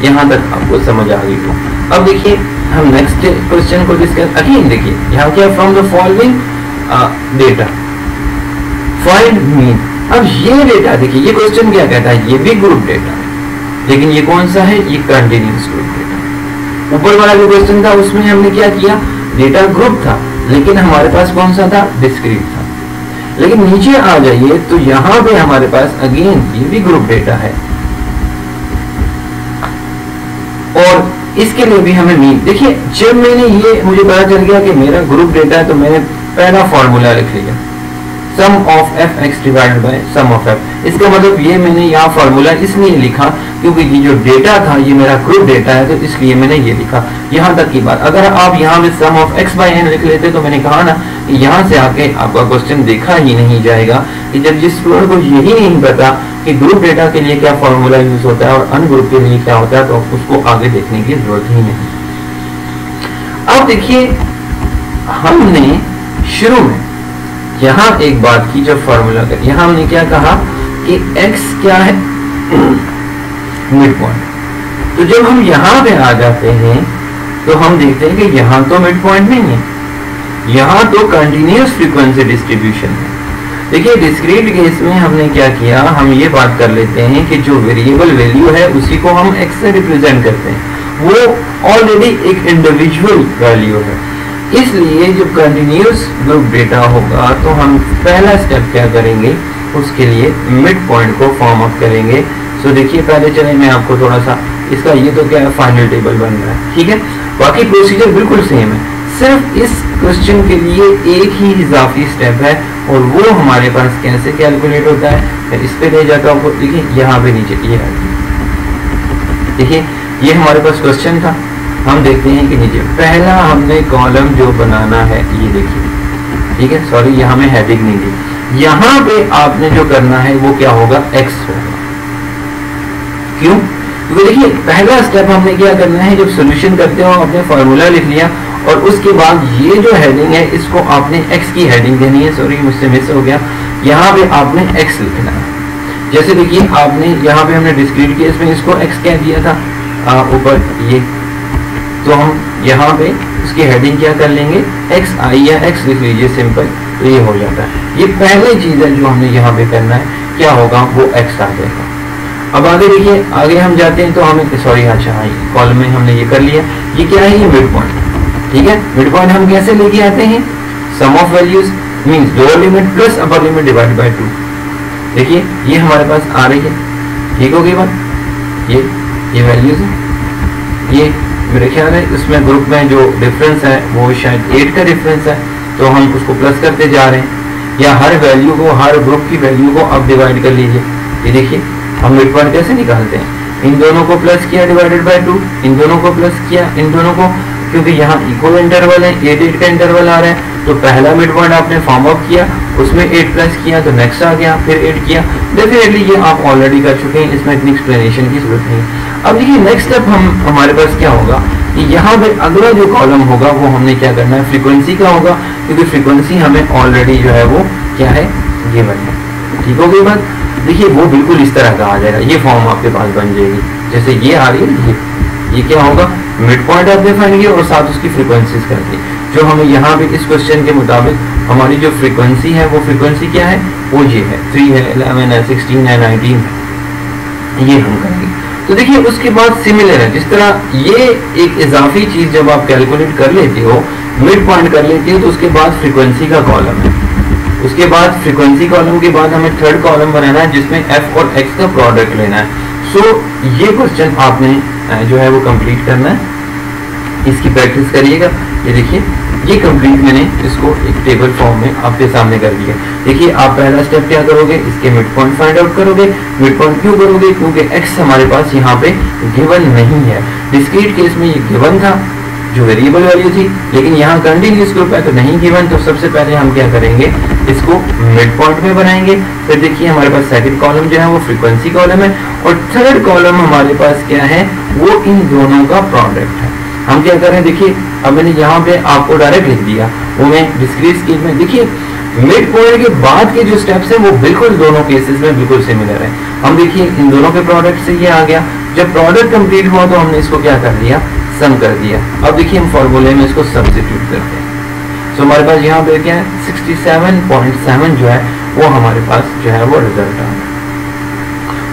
यहाँ तक आपको समझ आ गई हो। अब देखिए हम नेक्स्ट क्वेश्चन को डिस्कस अगेन। देखिए यहाँ क्या, from the following data find mean. अब ये डेटा देखिए, ये क्वेश्चन क्या कहता है, ये भी ग्रुप डेटा है, लेकिन ये कौन सा है, ये कंटिन्यूअस ग्रुप डेटा। ऊपर वाला जो क्वेश्चन था उसमें हमने क्या किया, डेटा ग्रुप था, लेकिन हमारे पास कौन सा था, डिस्क्रीट था। लेकिन नीचे आ जाइए तो यहाँ पे हमारे पास अगेन ये भी ग्रुप डेटा है, और इसके लिए भी हमें मीन। देखिए जब मैंने ये मुझे पता चल गया कि मेरा ग्रुप डेटा है, तो मैंने पहला फॉर्मूला लिख लिया, sum of F X divided by sum of F. इसका मतलब ये मैंने यहाँ फॉर्मूला इसलिए लिखा क्योंकि ये जो डेटा था ये मेरा ग्रुप डेटा है, तो इसलिए मैंने ये लिखा। यहाँ तक की बात। अगर आप यहाँ पे सम ऑफ एक्स बाय एन लिख लेते तो मैंने कहा ना कि यहाँ से आके आपका क्वेश्चन देखा ही नहीं जाएगा, कि जब जिस स्टूडेंट को यही नहीं पता कि ग्रुप डेटा के लिए क्या फॉर्मूला यूज होता है और अनग्रुप के लिए क्या होता है, तो उसको आगे देखने की जरूरत ही नहीं। अब देखिए हमने शुरू में यहाँ एक बात की, जब फॉर्मूला कर यहाँ हमने क्या कहा कि x क्या है, मिड पॉइंट। तो जब हम यहाँ पे आ जाते हैं तो हम देखते हैं कि यहाँ तो मिड पॉइंट नहीं है, यहाँ तो कंटिन्यूअस फ्रीक्वेंसी डिस्ट्रीब्यूशन है। देखिए डिस्क्रीट केस में हमने क्या किया, हम ये बात कर लेते हैं कि जो वेरिएबल वैल्यू है उसी को हम x से रिप्रेजेंट करते हैं, वो ऑलरेडी एक इंडिविजुअल वैल्यू है। इसलिए जब कंटिन्यूअस ग्रुप डेटा होगा तो हम पहला स्टेप क्या करेंगे, उसके लिए मिड पॉइंट को फॉर्म अप करेंगे। सो देखिए पहले चले मैं आपको थोड़ा सा इसका, ये तो क्या है, फाइनल टेबल बन रहा है, ठीक है। बाकी प्रोसीजर बिल्कुल सेम है, सिर्फ इस क्वेश्चन के लिए एक ही इजाफी स्टेप है, और वो हमारे पास कैसे कैलकुलेट होता है, मैं इस पे ले जाता हूँ। देखिए यहाँ पे नीचे ये देखिए, ये हमारे पास क्वेश्चन था। हम देखते हैं कि नीचे पहला हमने कॉलम जो बनाना है, ये देखिए, ठीक है, सॉरी यहाँ में हेडिंग नहीं दी। यहाँ पे आपने जो करना है वो क्या होगा, x होगा। क्यों? क्योंकि देखिए पहला स्टेप हमने क्या करना है, जब सोल्यूशन करते हो आपने फॉर्मूला लिख लिया, और उसके बाद ये जो हेडिंग है इसको आपने x की हेडिंग देनी है। सॉरी मुझसे मिस हो गया, यहाँ पे आपने x लिखना है। जैसे देखिए आपने यहाँ पे हमने डिस्क्रीट केस में इसको x कह दिया था ऊपर ये, तो हम यहाँ पे उसकी हेडिंग क्या कर लेंगे, एक्स आई या एक्स लिख लीजिए सिंपल, तो ये हो जाता है। ये पहली चीज है जो हमने यहाँ पे करना है, क्या होगा वो एक्स आ जाएगा। अब आगे देखिए, आगे हम जाते हैं तो हमें सॉरी अच्छा कॉलम में हमने ये कर लिया, ये क्या है, ये मिड पॉइंट, ठीक है। मिड पॉइंट हम कैसे लेके आते हैं, sum of values means lower limit plus upper limit divide by 2। देखिए ये हमारे पास आ रही है, ठीक हो गई बात। ये वैल्यूज है, ये मेरे ख्याल है इसमें ग्रुप में जो डिफरेंस है वो शायद 8 का डिफरेंस है, तो हम उसको प्लस करते जा रहे हैं, या हर वैल्यू को, हर ग्रुप की वैल्यू को अब डिवाइड कर लीजिए। ये देखिए हम मिड पॉइंट कैसे निकालते हैं, इन दोनों को प्लस किया डिवाइडेड बाय 2, इन दोनों को प्लस किया, इन दोनों को, क्योंकि यहाँ इक्वल इंटरवल है, 8 का इंटरवल आ रहा है, तो पहला मिड पॉइंट आपने फॉर्म अप किया, उसमें 8 प्लस किया तो नेक्स्ट आ गया, फिर 8 किया। डेफिनेटली ये आप ऑलरेडी कर चुके हैं, इसमें इतनी एक्सप्लेनेशन की जरूरत नहीं। अब देखिए नेक्स्ट स्टेप हमारे पास क्या होगा कि यहाँ पे अगला जो कॉलम होगा वो हमने क्या करना है, फ्रीक्वेंसी का होगा, क्योंकि फ्रीक्वेंसी हमें ऑलरेडी जो है वो क्या है, गिवन है, ठीक हो गई बात। देखिए वो बिल्कुल इस तरह का आ जाएगा, ये फॉर्म आपके पास बन जाएगी, जैसे ये आ रही है, ये क्या होगा, मिड पॉइंट आप डिफाइन और साथ उसकी फ्रीक्वेंसीज करके, जो हमें यहाँ पे इस क्वेश्चन के मुताबिक हमारी जो फ्रीक्वेंसी है वो फ्रीक्वेंसी क्या है, वो ये है, 3 है, 11 है, 16 है, 19 है, ये हम करेंगे। तो देखिए उसके बाद सिमिलर है, जिस तरह ये एक इजाफी चीज जब आप कैलकुलेट कर लेते हो, मिड पॉइंट कर लेते हो, तो उसके बाद फ्रीक्वेंसी का कॉलम है, उसके बाद फ्रीक्वेंसी कॉलम के बाद हमें थर्ड कॉलम बनाना है जिसमें एफ और एक्स का प्रोडक्ट लेना है। सो ये क्वेश्चन आपने जो है वो कंप्लीट करना है, इसकी प्रैक्टिस करिएगा। ये देखिए ये कंप्लीट मैंने इसको एक टेबल फॉर्म में आपके सामने कर दिया। देखिए आप पहला स्टेप क्या करोगे, इसके मिड पॉइंट फाइंड आउट करोगे। मिड पॉइंट क्यों करोगे, क्योंकि एक्स हमारे पास यहाँ पे गिवन नहीं है। डिस्क्रीट केस में ये गिवन था जो वेरिएबल वैल्यू थी, लेकिन यहाँ कंटिन्यूअस ग्रुप है तो नहीं गिवन। तो सबसे पहले हम क्या करेंगे, इसको मिड पॉइंट में बनाएंगे। फिर देखिए हमारे पास सेकंड कॉलम जो है वो फ्रीक्वेंसी कॉलम है, और थर्ड कॉलम हमारे पास क्या है, वो इन दोनों का प्रोडक्ट है। हम क्या करें, देखिए अब मैंने यहाँ पे आपको डायरेक्ट लिख दिया, वो मैं डिस्क्रीट केस में, देखिए मिड पॉइंट के बाद के जो स्टेप्स हैं वो बिल्कुल दोनों केसेस में बिल्कुल सिमिलर है। हम देखिए इन दोनों के प्रोडक्ट से ये आ गया, जब प्रोडक्ट कंप्लीट हुआ तो हमने इसको क्या कर दिया, सम कर दिया। अब देखिए हम फॉर्मूले में इसको सब्स्टिट्यूट करते हैं। तो हमारे पास यहाँ पे क्या है 67.7 जो है वो हमारे पास जो है वो रिजल्ट आ गया।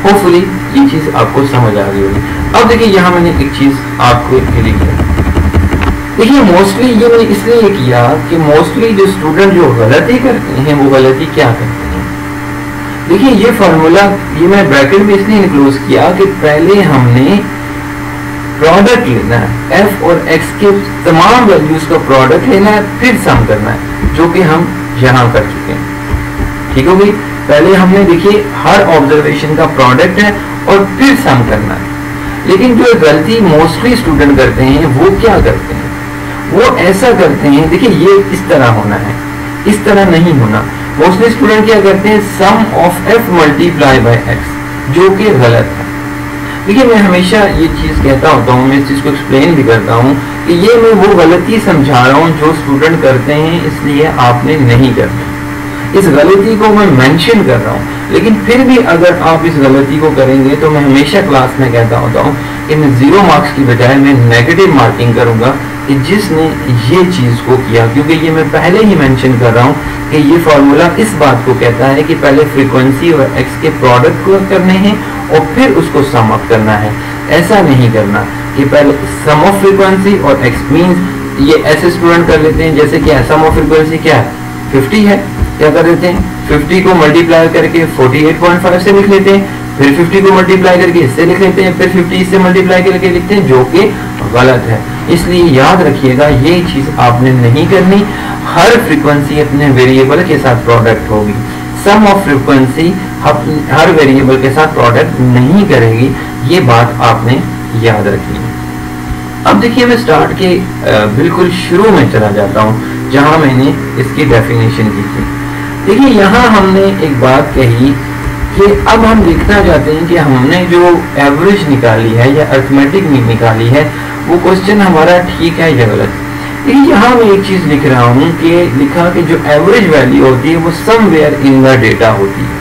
होपफुली ये चीज आपको समझ आ गई होगी। अब देखिए यहाँ मैंने एक चीज आपको लिखी है। देखिए मोस्टली ये मैंने इसलिए किया कि मोस्टली जो स्टूडेंट जो गलती करते हैं वो गलती क्या करते हैं। देखिए ये फॉर्मूला ये मैं ब्रैकेट में इसलिए इंक्लूड किया कि पहले हमने प्रोडक्ट लेना है, एफ और एक्स के तमाम वैल्यूज का प्रोडक्ट लेना है, फिर सम करना है, जो कि हम यहाँ कर चुके हैं। ठीक हो गई। पहले हमने देखिए हर ऑब्जर्वेशन का प्रोडक्ट है और फिर सम करना है। लेकिन जो गलती मोस्टली स्टूडेंट करते हैं वो क्या करते हैं, वो ऐसा करते हैं, देखिए ये इस तरह होना है, इस तरह नहीं होना। मोस्टली स्टूडेंट क्या करते हैं, sum of F multiply by X, जो कि गलत है। देखिए मैं हमेशा ये चीज कहता होता हूँ, मैं इस चीज को एक्सप्लेन भी करता हूँ कि ये मैं वो गलती समझा रहा हूँ जो स्टूडेंट करते हैं, इसलिए आपने नहीं करना। इस गलती को मैं मेंशन कर रहा हूँ, लेकिन फिर भी अगर आप इस गलती को करेंगे तो मैं हमेशा क्लास में कहता होता हूँ कि मैं 0 मार्क्स की बजाय मैं नेगेटिव मार्किंग करूंगा कि जिसने ये चीज को किया, क्योंकि ये मैं पहले ही मेंशन कर रहा हूँ कि ये फॉर्मूला इस बात को कहता है कि पहले फ्रीक्वेंसी और एक्स के प्रोडक्ट को करने हैं और फिर उसको सम अप करना है। ऐसा नहीं करना कि पहले सम ऑफ फ्रीक्वेंसी और एक्स मींस ये ऐसे स्टूडेंट कर लेते हैं जैसे कि सम ऑफ फ्रीक्वेंसी क्या है 50 है, क्या कर देते हैं 50 को मल्टीप्लाई करके 48.5 से लिख लेते हैं, फिर 50 को मल्टीप्लाई करके इससे लिख लेते हैं, फिर 50 से मल्टीप्लाई करके लिखते हैं, जो कि गलत है। इसलिए याद रखिएगा ये चीज आपने नहीं करनी। हर फ्रीक्वेंसी अपने वेरिएबल के साथ प्रोडक्ट होगी, सम ऑफ फ्रीक्वेंसी हर वेरिएबल के साथ प्रोडक्ट नहीं करेगी, ये बात आपने याद रखनी है। अब देखिए मैं स्टार्ट के बिल्कुल शुरू में चला जाता हूँ जहां मैंने इसकी डेफिनेशन की थी। देखिए यहाँ हमने एक बात कही कि अब हम देखना चाहते हैं कि हमने जो एवरेज निकाली है या अरिथमेटिक मीन निकाली है वो क्वेश्चन हमारा ठीक है या गलत। लेकिन यहाँ मैं एक चीज लिख रहा हूँ कि लिखा कि जो एवरेज वैल्यू होती है वो समवेयर इन द डेटा होती है।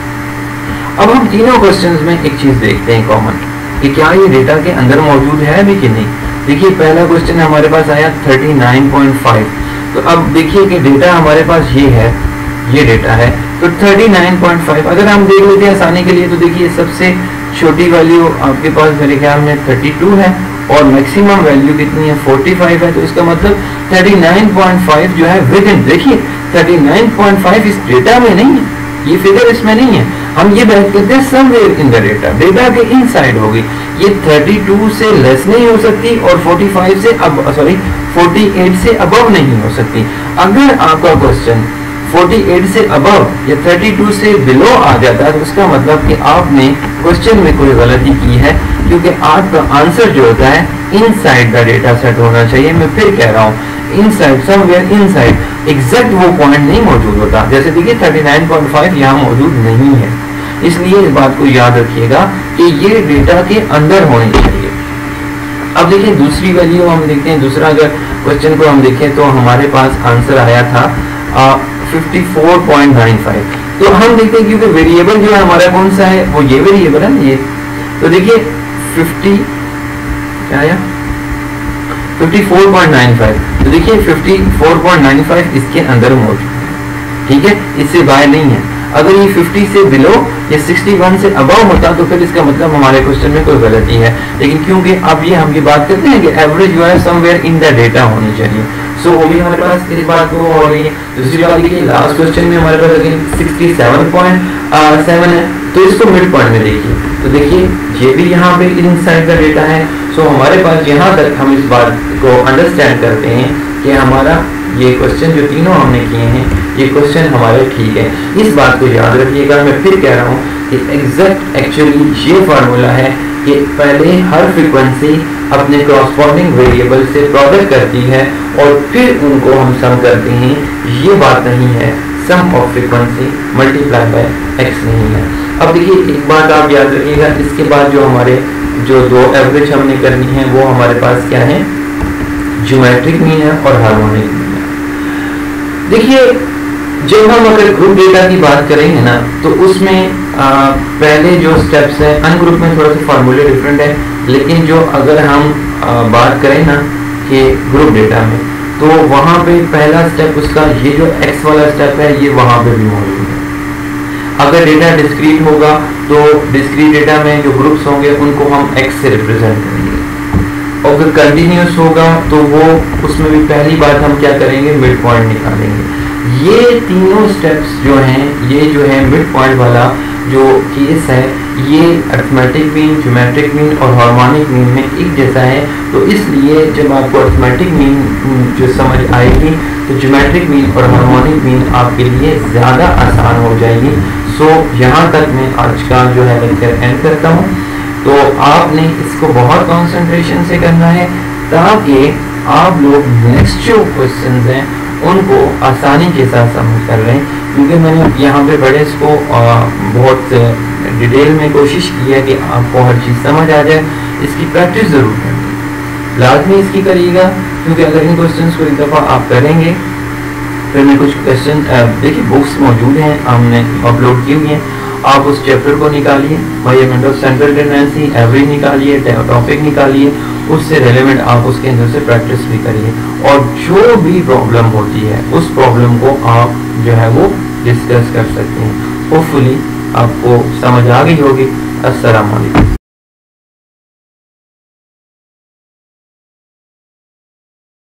अब हम तीनों क्वेश्चंस में एक चीज देखते हैं कॉमन कि क्या ये डेटा के अंदर मौजूद है भी कि नहीं। देखिए पहला क्वेश्चन हमारे पास आया 39.5, तो अब देखिए कि डेटा हमारे पास ये है, ये डेटा है, तो 39.5 अगर हम देख लेते हैं आसानी के लिए, तो देखिए सबसे छोटी वैल्यू आपके पास मेरे ख्याल में 32 है और मैक्सिमम वैल्यू कितनी है 45 है, तो इसका मतलब 39.5 जो है विद इन, देखिए 39.5 इस डेटा में नहीं है, ये फिगर इसमें नहीं है। हम ये बात करते हैं somewhere in the data, data के इनसाइड होगी। ये 32 से लेस नहीं हो सकती और 45 से अब 48 से अबव नहीं हो सकती। अगर आपका क्वेश्चन 48 से अबव या 32 से बिलो आ जाता है तो उसका मतलब कि आपने क्वेश्चन में कोई गलती की है, क्योंकि आपका आंसर जो होता है इनसाइड द डेटा सेट होना चाहिए। मैं फिर कह रहा हूँ इनसाइड, समवेयर इनसाइड, एग्जैक्ट वो पॉइंट नहीं मौजूद होता। जैसे देखिए 39.5 यहाँ मौजूद नहीं है, इसलिए इस बात को याद रखिएगा कि ये डेटा के अंदर होनी चाहिए। अब देखिए दूसरी वैल्यू हम देखते हैं, दूसरा अगर क्वेश्चन को हम देखें तो हमारे पास आंसर आया था 54.95। तो हम देखते हैं क्योंकि वेरिएबल जो है हमारा कौन सा है, वो ये वेरिएबल है ये, तो देखिए 50 क्या आया 54.95, तो देखिए 54.95 इसके अंदर मौजूद है, ठीक है, इससे बाहर नहीं है। अगर ये 50 से बिलो या 61 से अबव होता तो फिर इसका मतलब हमारे क्वेश्चन में कोई गलती है। लेकिन क्योंकि अब ये हम ये बात करते हैं कि एवरेज जो है समवेयर इन द डेटा होनी चाहिए, सो वो भी हमारे पास इस बात को हो रही है। दूसरी बात देखिए लास्ट क्वेश्चन में हमारे पास 67.7 है, तो इसको मिड पॉइंट में देखिए, तो देखिए ये भी यहाँ पे इनसाइड द डेटा है। सो हमारे पास यहाँ तक हम इस बात को अंडरस्टैंड करते हैं कि हमारा ये क्वेश्चन जो तीनों हमने किए हैं ये क्वेश्चन हमारे ठीक है। इस बात को याद रखिएगा, मैं फिर कह रहा हूँ कि एग्जैक्ट एक्चुअली ये फार्मूला है कि पहले हर फ्रीक्वेंसी अपने कॉरस्पॉन्डिंग वेरिएबल से प्रोडक्ट करती है और फिर उनको हम सम करते हैं। ये बात नहीं है sum of frequency multiply by X नहीं है। अब देखिए एक बात आप याद रखिएगा, इसके बाद जो हमारे जो दो एवरेज हमने करनी है वो हमारे पास क्या है, ज्योमेट्रिक मीन है और हार्मोनिक मीन है। देखिए जब हम अगर ग्रुप डेटा की बात करेंगे ना तो उसमें पहले जो स्टेप्स है, अनग्रुप में थोड़ा सा फार्मूले डिफरेंट है, लेकिन जो अगर हम बात करें ना कि ग्रुप डेटा में, तो वहाँ पे पहला स्टेप उसका ये जो एक्स वाला स्टेप है ये वहाँ पे भी मौजूद है। अगर डेटा डिस्क्रीट होगा तो डिस्क्रीट डेटा में जो ग्रुप्स होंगे उनको हम एक्स से रिप्रेजेंट करेंगे। और अगर कंटिन्यूस होगा तो वो उसमें भी पहली बात हम क्या करेंगे, मिड पॉइंट निकालेंगे। ये तीनों स्टेप्स जो हैं, ये जो है मिड पॉइंट वाला जो केस है, ये अरिथमेटिक मीन, ज्योमेट्रिक मीन और हार्मोनिक मीन में एक जैसा है। तो इसलिए जब आपको अरिथमेटिक मीन जो समझ आएगी तो ज्योमेट्रिक मीन और हार्मोनिक मीन आपके लिए ज़्यादा आसान हो जाएगी। सो यहाँ तक मैं आज का जो है लेक्चर एंड करता हूँ। तो आपने इसको बहुत कंसंट्रेशन से करना है ताकि आप लोग नेक्स्ट जो क्वेश्चन हैं उनको आसानी के साथ समझ कर रहे हैं, क्योंकि मैंने यहाँ पे बड़े इसको बहुत डिटेल में कोशिश की है कि आपको हर चीज़ समझ आ जाए। इसकी प्रैक्टिस ज़रूर करिए, लाजमी इसकी करिएगा, क्योंकि अगर इन क्वेश्चंस को एक दफ़ा आप करेंगे फिर मैं कुछ क्वेश्चन देखिए बुक्स मौजूद हैं, हमने अपलोड की हुई हैं, आप उस चैप्टर को निकालिए, measurement of central tendency, average निकालिए, टॉपिक निकालिए, उससे रेलेवेंट आप उसके अंदर से प्रैक्टिस भी करिए और जो भी प्रॉब्लम होती है उस प्रॉब्लम को आप जो है वो डिस्कस कर सकते हैं। होपफुली आपको समझ आ गई होगी। अस्सलाम वालेकुम।